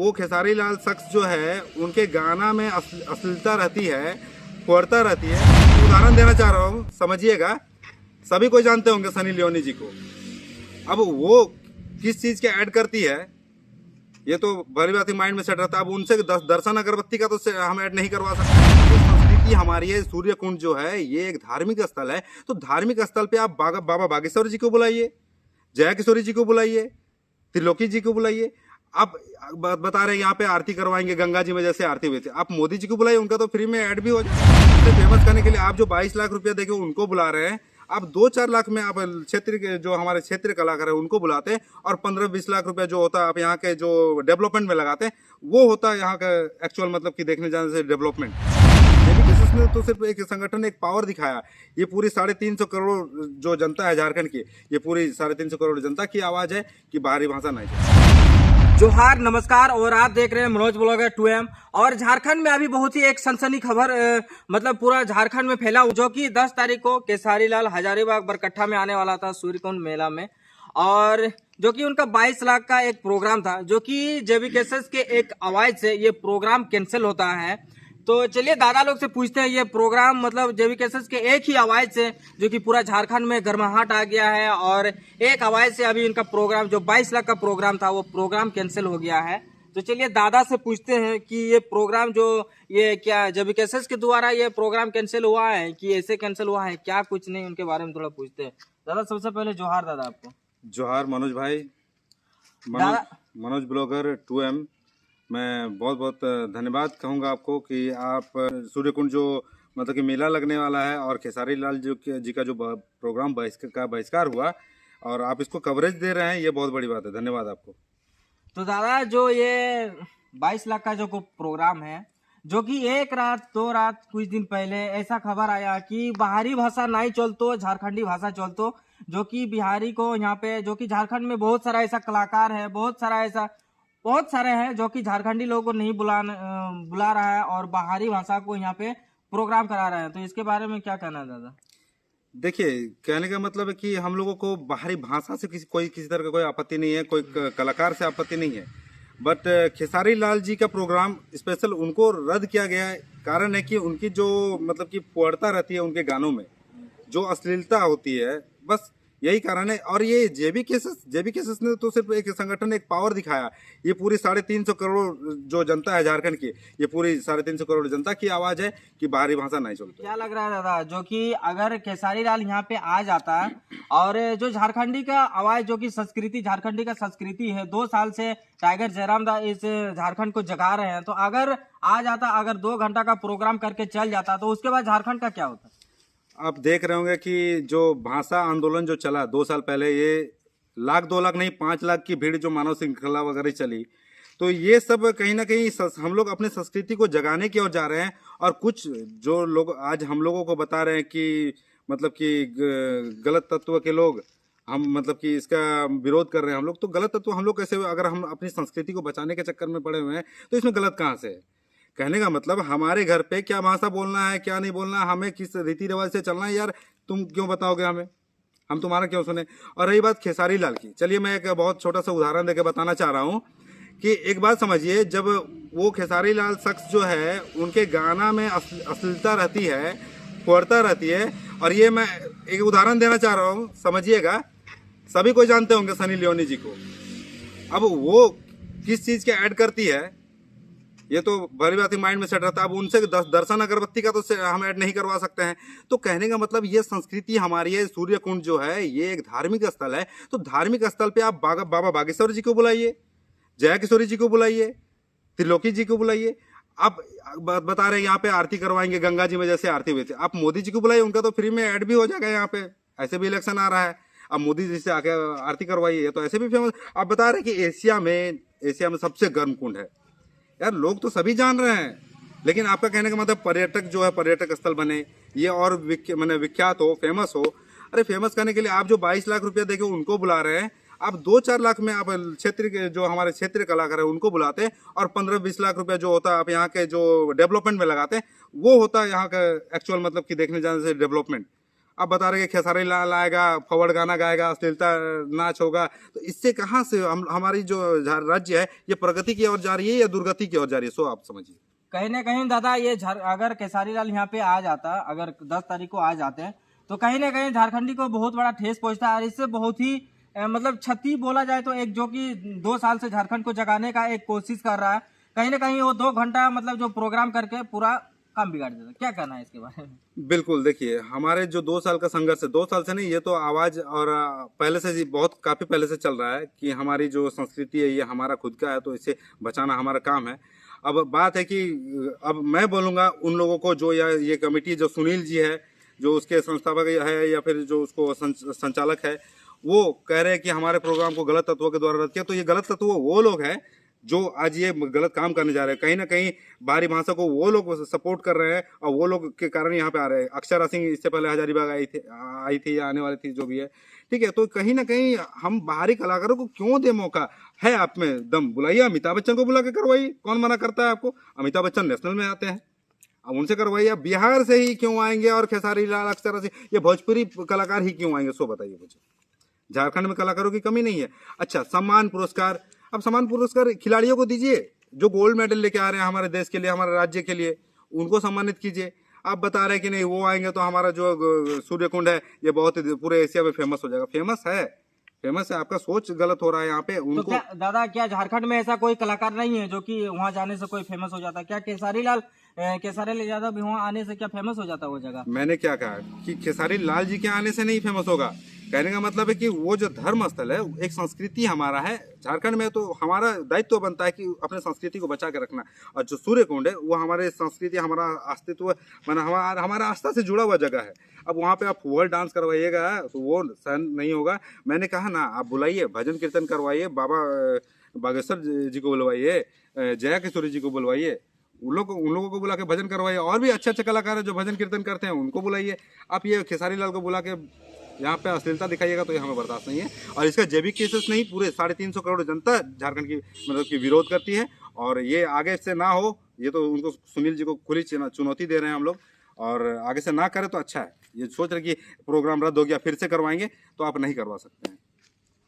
वो खेसारी लाल शख्स जो है उनके गाना में अश्लीलता रहती है, क्रूरता रहती है। उदाहरण देना चाह रहा हूँ, समझिएगा। सभी कोई जानते होंगे सनी लियोनी जी को। अब वो किस चीज़ के ऐड करती है ये तो भली बात ही माइंड में सेट रहता है। अब उनसे दर्शन अगरबत्ती का तो हम ऐड नहीं करवा सकते। संस्कृति हमारी है। सूर्य कुंड जो है ये एक धार्मिक स्थल है, तो धार्मिक स्थल पे आप बाबा बागेश्वर जी को बुलाइए, जया किशोरी जी को बुलाइए, त्रिलोकी जी को बुलाइए। आप बता रहे हैं यहाँ पे आरती करवाएंगे, गंगा जी में जैसे आरती हुई थी। आप मोदी जी को बुलाइए, उनका तो फ्री में ऐड भी हो जाए। फेमस करने के लिए आप जो 22 लाख रुपया देके उनको बुला रहे हैं, आप 2-4 लाख में आप क्षेत्र के जो हमारे क्षेत्रीय कलाकार है उनको बुलाते हैं, और 15-20 लाख रुपया जो होता है आप यहाँ के जो डेवलपमेंट में लगाते हैं, वो होता है यहाँ का एक्चुअल मतलब कि देखने जाने से डेवलपमेंट। इसमें तो सिर्फ एक संगठन ने एक पावर दिखाया। ये पूरी 350 करोड़ जो जनता है झारखंड की, ये पूरी 350 करोड़ जनता की आवाज है कि बाहरी भाषा नहीं चले। जोहार, नमस्कार। और आप देख रहे हैं मनोज ब्लॉगर 2M। और झारखंड में अभी बहुत ही एक सनसनी खबर मतलब पूरा झारखंड में फैला, जो कि 10 तारीख को केसारी लाल हजारीबाग बरकट्ठा में आने वाला था सूर्यकुंड मेला में, और जो कि उनका 22 लाख का एक प्रोग्राम था, जो कि जेबीकेएसएस के एक आवाज से ये प्रोग्राम कैंसिल होता है। तो चलिए दादा लोग से पूछते हैं, ये प्रोग्राम मतलब जेबीकेएसएस के एक ही आवाज से जो कि पूरा झारखंड में गर्माहट आ गया है, और एक आवाज से अभी इनका प्रोग्राम जो 22 लाख का प्रोग्राम था वो प्रोग्राम कैंसिल हो गया है। तो चलिए दादा से पूछते हैं कि ये प्रोग्राम जो ये क्या जेबीकेएसएस के द्वारा ये प्रोग्राम कैंसिल हुआ है कि ऐसे कैंसिल हुआ है, क्या कुछ नहीं, उनके बारे में थोड़ा पूछते हैं। दादा सबसे पहले जोहार दादा आपको। जोहार मनोज भाई, मनोज ब्लॉगर 2M। मैं बहुत बहुत धन्यवाद कहूँगा आपको कि आप सूर्यकुंड जो मतलब कि मेला लगने वाला है और खेसारी लाल जी का जो प्रोग्राम बहिष्कार हुआ, और आप इसको कवरेज दे रहे हैं, ये बहुत बड़ी बात है। धन्यवाद आपको। तो दादा जो ये 22 लाख का जो प्रोग्राम है, जो कि 1 रात 2 रात कुछ दिन पहले ऐसा खबर आया कि बाहरी भाषा नहीं चलतो, झारखंडी भाषा चलतो, जो कि बिहारी को यहाँ पे, जो कि झारखंड में बहुत सारा ऐसा कलाकार है, बहुत सारे हैं जो कि झारखंडी लोगों को नहीं बुला रहा है और बाहरी भाषा को यहाँ पे प्रोग्राम करा रहे हैं। तो इसके बारे में क्या कहना है दादा? देखिए, कहने का मतलब है कि हम लोगों को बाहरी भाषा से किसी तरह का कोई आपत्ति नहीं है, कोई कलाकार से आपत्ति नहीं है। बट खेसारी लाल जी का प्रोग्राम स्पेशल उनको रद्द किया गया है। कारण है कि उनकी जो मतलब कि पूर्णता रहती है उनके गानों में, जो अश्लीलता होती है, बस यही कारण है। और ये जेबीकेएसएस ने तो सिर्फ एक संगठन ने एक पावर दिखाया। ये पूरी 350 करोड़ जो जनता है झारखंड की, ये पूरी 350 करोड़ जनता की आवाज है कि बाहरी भाषा नहीं चलती। क्या लग रहा है दादा, जो कि अगर खेसारी लाल यहाँ पे आ जाता है और जो झारखंडी का आवाज, जो कि संस्कृति झारखंडी का संस्कृति है, 2 साल से टाइगर जयराम दा इस झारखंड को जगा रहे हैं, तो अगर आ जाता, अगर 2 घंटा का प्रोग्राम करके चल जाता, तो उसके बाद झारखंड का क्या होता? आप देख रहे होंगे कि जो भाषा आंदोलन जो चला 2 साल पहले, ये 2 लाख नहीं 5 लाख की भीड़ जो मानव श्रृंखला वगैरह चली, तो ये सब कहीं ना कहीं हम लोग अपने संस्कृति को जगाने की ओर जा रहे हैं। और कुछ जो लोग आज हम लोगों को बता रहे हैं कि मतलब कि गलत तत्व के लोग हम मतलब कि इसका विरोध कर रहे हैं हम लोग, तो गलत तत्व हम लोग कैसे, अगर हम अपनी संस्कृति को बचाने के चक्कर में पड़े हुए हैं तो इसमें गलत कहाँ से है? कहने का मतलब हमारे घर पे क्या भाषा बोलना है, क्या नहीं बोलना है, हमें किस रीति रिवाज से चलना है, यार तुम क्यों बताओगे हमें, हम तुम्हारा क्यों सुने। और रही बात खेसारी लाल की, चलिए मैं एक बहुत छोटा सा उदाहरण देके बताना चाह रहा हूँ कि एक बात समझिए, जब वो खेसारी लाल शख्स जो है उनके गाना में अश्लीलता रहती है, क्रूरता रहती है, और ये मैं एक उदाहरण देना चाह रहा हूँ, समझिएगा। सभी कोई जानते होंगे सनी लियोनी जी को। अब वो किस चीज़ के ऐड करती है ये तो भली बात ही माइंड में सेट रहता है। अब उनसे दर्शन अगरबत्ती का तो हम ऐड नहीं करवा सकते हैं। तो कहने का मतलब ये संस्कृति हमारी है। सूर्य कुंड जो है ये एक धार्मिक स्थल है, तो धार्मिक स्थल पे आप बाबा बागेश्वर जी को बुलाइए, जया किशोरी जी को बुलाइए, त्रिलोकी जी को बुलाइए। आप बता रहे हैं यहाँ पे आरती करवाएंगे, गंगा जी में जैसे आरती हुई थी। आप मोदी जी को बुलाइए, उनका तो फ्री में ऐड भी हो जाएगा यहाँ पे। ऐसे भी इलेक्शन आ रहा है, अब मोदी जी से आके आरती करवाइए, तो ऐसे भी फेमस। आप बता रहे हैं कि एशिया में सबसे गर्म कुंड है। यार लोग तो सभी जान रहे हैं, लेकिन आपका कहने का मतलब पर्यटक जो है पर्यटक स्थल बने, ये और विख्यात हो, फेमस हो। अरे फेमस करने के लिए आप जो 22 लाख रुपया देके उनको बुला रहे हैं, आप 2-4 लाख में आप क्षेत्र के जो हमारे क्षेत्रीय कलाकार है उनको बुलाते हैं, और 15-20 लाख रुपया जो होता है आप यहाँ के जो डेवलपमेंट में लगाते हैं, वो होता है यहाँ का एक्चुअल मतलब कि देखने जाने से डेवलपमेंट। आप बता रहे कि खेसारी लाल आएगा, फॉरवर्ड गाना गाएगा, अश्लीलता नाच होगा, तो इससे कहाँ से हमारी जो राज्य है ये प्रगति की ओर जा रही है या दुर्गति की ओर जा रही है, सो आप समझिए। कहीं ना कहीं दादा ये अगर केसारी लाल यहाँ पे आ जाता, अगर 10 तारीख को आ जाते हैं तो कहीं ना कहीं झारखंडी को बहुत बड़ा ठेस पहुंचता है और इससे बहुत ही मतलब क्षति बोला जाए तो एक जो कि 2 साल से झारखंड को जगाने का एक कोशिश कर रहा है, कहीं ना कहीं वो 2 घंटा मतलब जो प्रोग्राम करके पूरा काम बिगाड़ देता। क्या कहना है इसके बारे में? बिल्कुल, देखिए हमारे जो 2 साल का संघर्ष है, 2 साल से नहीं, ये तो आवाज और पहले से बहुत काफी पहले से चल रहा है कि हमारी जो संस्कृति है ये हमारा खुद का है, तो इसे बचाना हमारा काम है। अब बात है कि अब मैं बोलूंगा उन लोगों को जो ये कमेटी जो सुनील जी है, जो उसके संस्थापक है या फिर जो उसको संचालक है, वो कह रहे हैं कि हमारे प्रोग्राम को गलत तत्वों के द्वारा रद्द किया। तो ये गलत तत्व वो लोग हैं जो आज ये गलत काम करने जा रहे हैं। कहीं ना कहीं बाहरी भाषा को वो लोग सपोर्ट कर रहे हैं और वो लोग के कारण यहाँ पे आ रहे हैं। अक्षरा सिंह इससे पहले हजारीबाग आई थी या आने वाली थी, जो भी है, ठीक है। तो कहीं ना कहीं हम बाहरी कलाकारों को क्यों दे मौका? है आप में दम, बुलाइए, अमिताभ बच्चन को बुला के करवाइए, कौन मना करता है आपको? अमिताभ बच्चन नेशनल में आते हैं, अब उनसे करवाइए। अब बिहार से ही क्यों आएंगे और खेसारी लाल, अक्षरा सिंह, ये भोजपुरी कलाकार ही क्यों आएंगे? सो बताइए मुझे। झारखंड में कलाकारों की कमी नहीं है। अच्छा, सम्मान पुरस्कार, अब सम्मान पुरस्कार खिलाड़ियों को दीजिए जो गोल्ड मेडल लेके आ रहे हैं हमारे देश के लिए, हमारे राज्य के लिए, उनको सम्मानित कीजिए। आप बता रहे हैं कि नहीं वो आएंगे तो हमारा जो सूर्य कुंड है ये बहुत पूरे एशिया में फेमस हो जाएगा। फेमस है, आपका सोच गलत हो रहा है यहाँ पे। उनको तो क्या दादा, क्या झारखंड में ऐसा कोई कलाकार नहीं है जो कि वहाँ जाने से कोई फेमस हो जाता? क्या केसारी लाल यादव भी वहाँ आने से क्या फेमस हो जाता वो जगह? मैंने क्या कहा कि खेसारी लाल जी के आने से नहीं फेमस होगा। कहने का मतलब है कि वो जो धर्म स्थल है, एक संस्कृति हमारा है झारखंड में, तो हमारा दायित्व बनता है कि अपने संस्कृति को बचा के रखना। और जो सूर्य कुंड है वो हमारे संस्कृति, हमारा अस्तित्व, माना हमारा आस्था से जुड़ा हुआ जगह है। अब वहाँ पे आप वर्ल्ड डांस करवाइएगा तो वो सहन नहीं होगा। मैंने कहा ना, आप बुलाइए, भजन कीर्तन करवाइए, बाबा बागेश्वर जी को बुलवाइए, जया किशोरी जी को बुलवाइए, उन लोगों को बुला के भजन करवाइए। और भी अच्छे अच्छे कलाकार हैं जो भजन कीर्तन करते हैं, उनको बुलाइए। आप ये खेसारी लाल को बुला के यहाँ पे अश्लीलता दिखाइएगा तो ये हमें बर्दाश्त नहीं है। और इसका जैविक केसेस नहीं, पूरे 350 करोड़ जनता झारखंड की मतलब की विरोध करती है। और ये आगे से ना हो, ये तो उनको सुनील जी को खुली चुनौती दे रहे हैं हम लोग, और आगे से ना करें तो अच्छा है। ये सोच रहे कि प्रोग्राम रद्द हो गया फिर से करवाएंगे, तो आप नहीं करवा सकते हैं।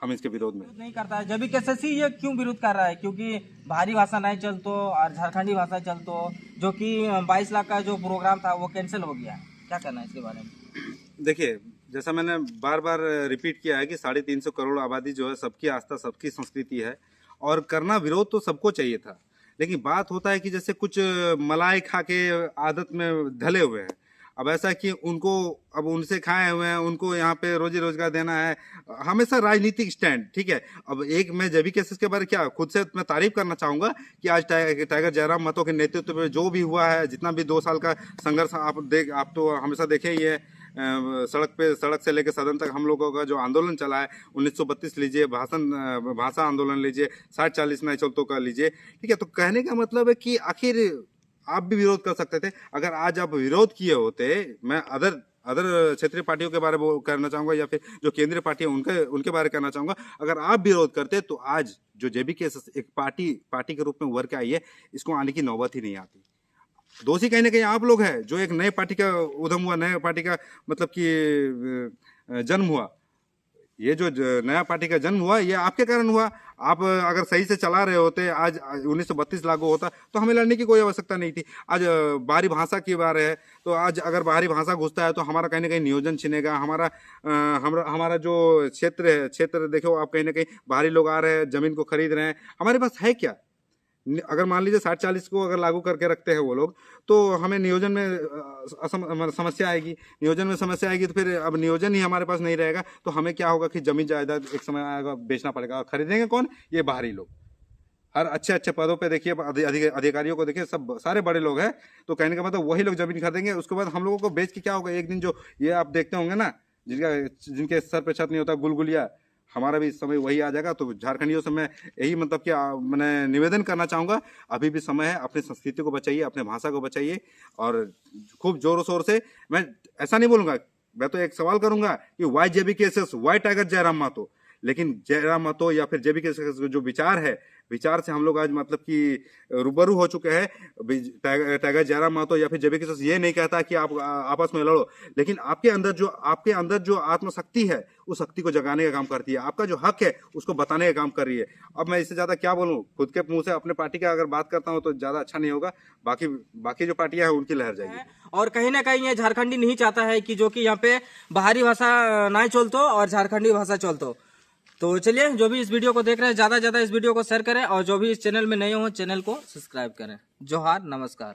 हम इसके विरोध में नहीं करता है। जब भी कैसे ये क्यों विरोध कर रहा है? क्योंकि भारी भाषा नहीं चलतो और झारखंडी भाषा चलतो, जो कि 22 लाख का जो प्रोग्राम था वो कैंसिल हो गया। क्या करना है इसके बारे में? देखिए, जैसा मैंने बार बार रिपीट किया है कि 350 करोड़ आबादी जो है, सबकी आस्था, सबकी संस्कृति है, और करना विरोध तो सबको चाहिए था। लेकिन बात होता है कि जैसे कुछ मलाई खा के आदत में ढले हुए हैं। अब ऐसा है कि उनको, अब उनसे खाए हुए हैं, उनको यहाँ पे रोजी रोजगार देना है, हमेशा राजनीतिक स्टैंड, ठीक है। अब एक मैं जैविक केसेस के बारे क्या खुद से मैं तारीफ करना चाहूंगा कि आज टाइगर जयराम महतो के नेतृत्व में जो भी हुआ है, जितना भी 2 साल का संघर्ष आप तो हमेशा देखे ही है। सड़क से लेकर सदन तक हम लोगों का जो आंदोलन चला है, 1932 लीजिए, भाषा आंदोलन लीजिए, 60-40 नहीं चलतों का लीजिए, ठीक है। तो कहने का मतलब है कि आखिर आप भी विरोध कर सकते थे। अगर आज आप विरोध किए होते, मैं अदर क्षेत्रीय पार्टियों के बारे में कहना चाहूंगा या फिर जो केंद्रीय पार्टी है उनके बारे में कहना चाहूंगा, अगर आप विरोध करते तो आज जो जेबीके एक पार्टी के रूप में उभर के आई है, इसको आने की नौबत ही नहीं आती। दोषी कहीं ना कहीं आप लोग हैं, जो एक नए पार्टी का उद्यम हुआ, नए पार्टी का मतलब कि जन्म हुआ। ये जो नया पार्टी का जन्म हुआ, ये आपके कारण हुआ। आप अगर सही से चला रहे होते, आज 1932 लागू होता तो हमें लड़ने की कोई आवश्यकता नहीं थी। आज बाहरी भाषा की बात है, तो आज अगर बाहरी भाषा घुसता है तो हमारा कहीं ना कहीं नियोजन छिनेगा। हमारा जो क्षेत्र देखो आप, कहीं ना कहीं बाहरी लोग आ रहे हैं, जमीन को खरीद रहे हैं। हमारे पास है क्या? अगर मान लीजिए 60-40 को अगर लागू करके रखते हैं वो लोग, तो हमें नियोजन में समस्या आएगी। नियोजन में समस्या आएगी तो फिर अब नियोजन ही हमारे पास नहीं रहेगा, तो हमें क्या होगा कि जमीन जायदाद एक समय आएगा बेचना पड़ेगा। और खरीदेंगे कौन? ये बाहरी लोग। हर अच्छे पदों पे देखिए, अधिकारियों को देखिए, सब सारे बड़े लोग हैं। तो कहने का मतलब वही लोग जमीन खरीदेंगे, उसके बाद हम लोगों को बेच के क्या होगा? एक दिन जो ये आप देखते होंगे ना, जिनके सर पे छत नहीं होता, गुलगुलिया, हमारा भी समय वही आ जाएगा। तो झारखंडियों से मैं यही मतलब कि मैंने निवेदन करना चाहूँगा, अभी भी समय है, अपनी संस्कृति को बचाइए, अपने भाषा को बचाइए, और खूब जोरों शोर से। मैं ऐसा नहीं बोलूँगा, मैं तो एक सवाल करूँगा कि why JB cases, why tiger Jairam Mahto, लेकिन जयराम महतो या फिर जेबी के जो विचार से हम लोग आज मतलब कि रूबरू हो चुके हैं। टाइगर जयराम महतो या फिर जेबी के ये नहीं कहता कि आप आपस में लड़ो, लेकिन आपके अंदर जो आत्मशक्ति है उस शक्ति को जगाने का काम करती है, आपका जो हक है उसको बताने का काम कर रही है। अब मैं इससे ज्यादा क्या बोलूं, खुद के मुंह से अपने पार्टी का अगर बात करता हूं तो ज्यादा अच्छा नहीं होगा, बाकी जो पार्टियां हैं उनकी लहर जाएगी। और कहीं ना कहीं ये झारखंडी नहीं चाहता है कि जो कि यहाँ पे बाहरी भाषा ना चलतो और झारखंडी भाषा चलतो। तो चलिए, जो भी इस वीडियो को देख रहे हैं ज्यादा से ज्यादा इस वीडियो को शेयर करें और जो भी इस चैनल में नए हो चैनल को सब्सक्राइब करें। जोहार, नमस्कार।